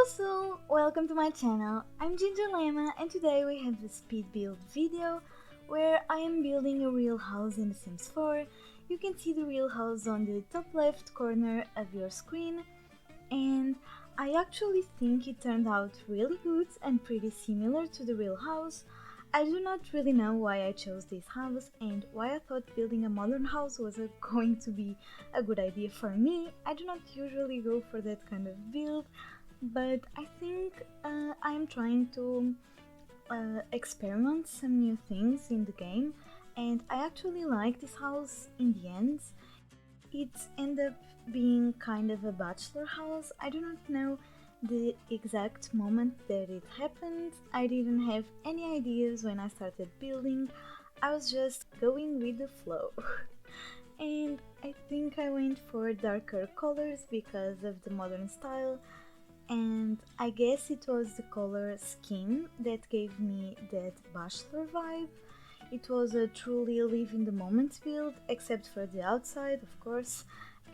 Sul Sul! Welcome to my channel. I'm GingerLlama and today we have the speed build video where I am building a real house in The Sims 4. You can see the real house on the top left corner of your screen, and I actually think it turned out really good and pretty similar to the real house. I do not really know why I chose this house and why I thought building a modern house was going to be a good idea for me. I do not usually go for that kind of build, but I think I am trying to experiment some new things in the game, and I actually like this house in the end. It ended up being kind of a bachelor house. I do not know the exact moment that it happened. I didn't have any ideas when I started building. I was just going with the flow. And I think I went for darker colors because of the modern style, and I guess it was the color skin that gave me that bachelor vibe. It was a truly live in the moment build, except for the outside, of course.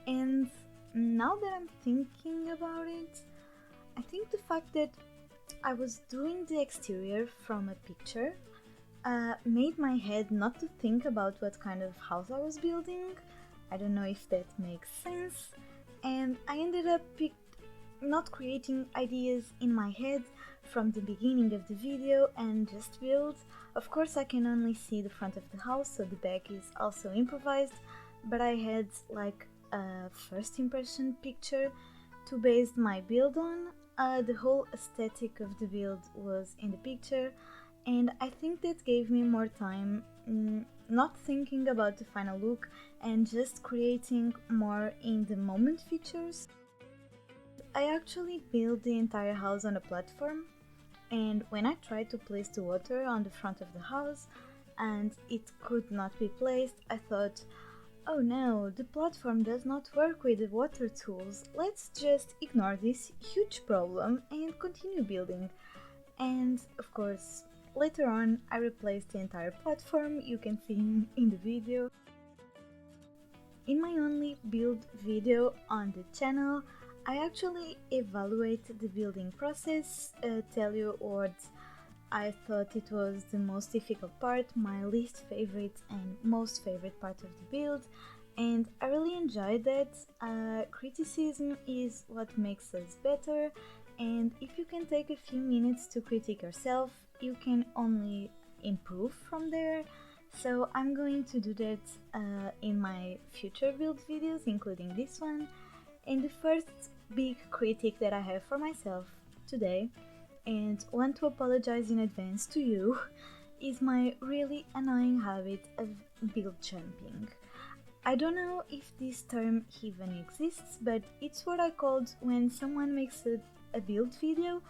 And now that I'm thinking about it, I think the fact that I was doing the exterior from a picture made my head not to think about what kind of house I was building. I don't know if that makes sense. And I ended up not creating ideas in my head from the beginning of the video and just build. Of course, I can only see the front of the house, so the back is also improvised, but I had like a first impression picture to base my build on. The whole aesthetic of the build was in the picture, and I think that gave me more time not thinking about the final look and just creating more in the moment features. I actually built the entire house on a platform, and when I tried to place the water on the front of the house and it could not be placed, I thought, oh no, the platform does not work with the water tools. Let's just ignore this huge problem and continue building. And of course, later on I replaced the entire platform, you can see in the video. In my only build video on the channel, I actually evaluate the building process, tell you what I thought it was the most difficult part, my least favorite and most favorite part of the build, and I really enjoyed that. Criticism is what makes us better, and if you can take a few minutes to critique yourself, you can only improve from there. So I'm going to do that in my future build videos, including this one. And the first big critique that I have for myself today, and want to apologize in advance to you, is my really annoying habit of build jumping. I don't know if this term even exists, but it's what I called when someone makes a build video,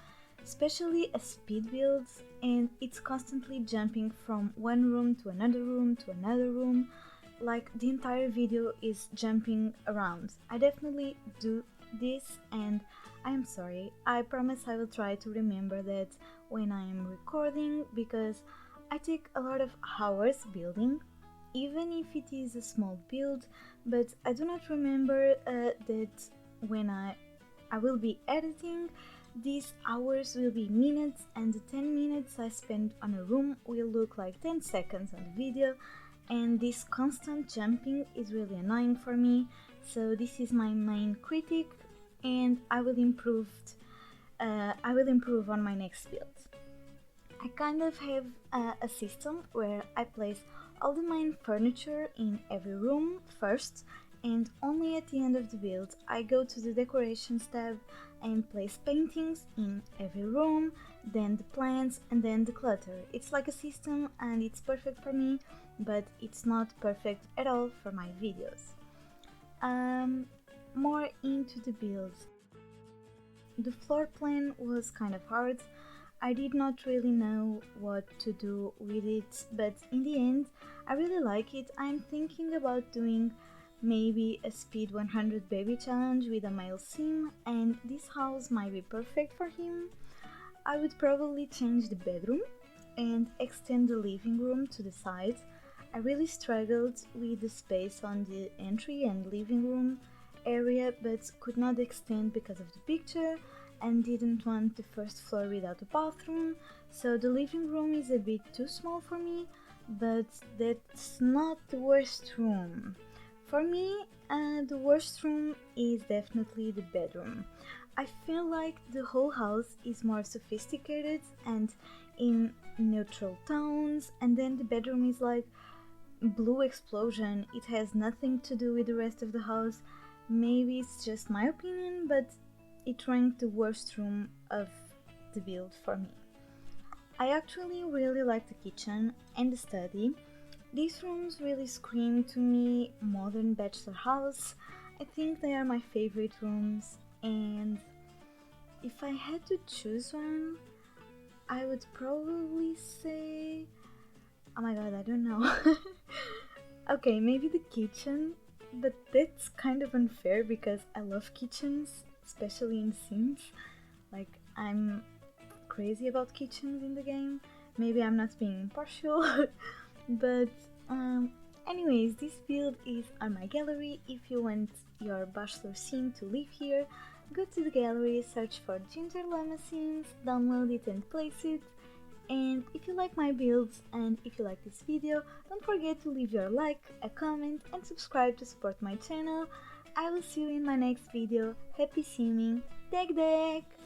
especially a speed build, and it's constantly jumping from one room to another room to another room. Like the entire video is jumping around. I definitely do this, and I am sorry. I promise I will try to remember that when I am recording, because I take a lot of hours building, even if it is a small build, but I do not remember that when I will be editing, these hours will be minutes, and the 10 minutes I spend on a room will look like 10 seconds on the video. And this constant jumping is really annoying for me, so this is my main critique, and I will improve on my next build. I kind of have a system where I place all the main furniture in every room first, and only at the end of the build I go to the decorations tab and place paintings in every room, then the plants, and then the clutter. It's like a system and it's perfect for me, but it's not perfect at all for my videos. More into the build. The floor plan was kind of hard. I did not really know what to do with it, but in the end I really like it. I'm thinking about doing maybe a speed 100 baby challenge with a male sim, and this house might be perfect for him. I would probably change the bedroom and extend the living room to the side. I really struggled with the space on the entry and living room area, but could not extend because of the picture, and didn't want the first floor without a bathroom, so the living room is a bit too small for me, but that's not the worst room. For me, the worst room is definitely the bedroom. I feel like the whole house is more sophisticated and in neutral tones, and then the bedroom is like blue explosion. It has nothing to do with the rest of the house. Maybe it's just my opinion, but it ranked the worst room of the build for me. I actually really like the kitchen and the study. These rooms really scream to me modern bachelor house. I think they are my favorite rooms, and if I had to choose one, I would probably say... oh my god, I don't know. Okay, maybe the kitchen, but that's kind of unfair because I love kitchens, especially in Sims. Like, I'm crazy about kitchens in the game. Maybe I'm not being impartial, but anyways, this build is on my gallery. If you want your bachelor sim to live here, go to the gallery, search for GingerLlamaSims, download it and place it. And if you like my builds and if you like this video, don't forget to leave your like, a comment and subscribe to support my channel. I will see you in my next video. Happy simming, dag dag!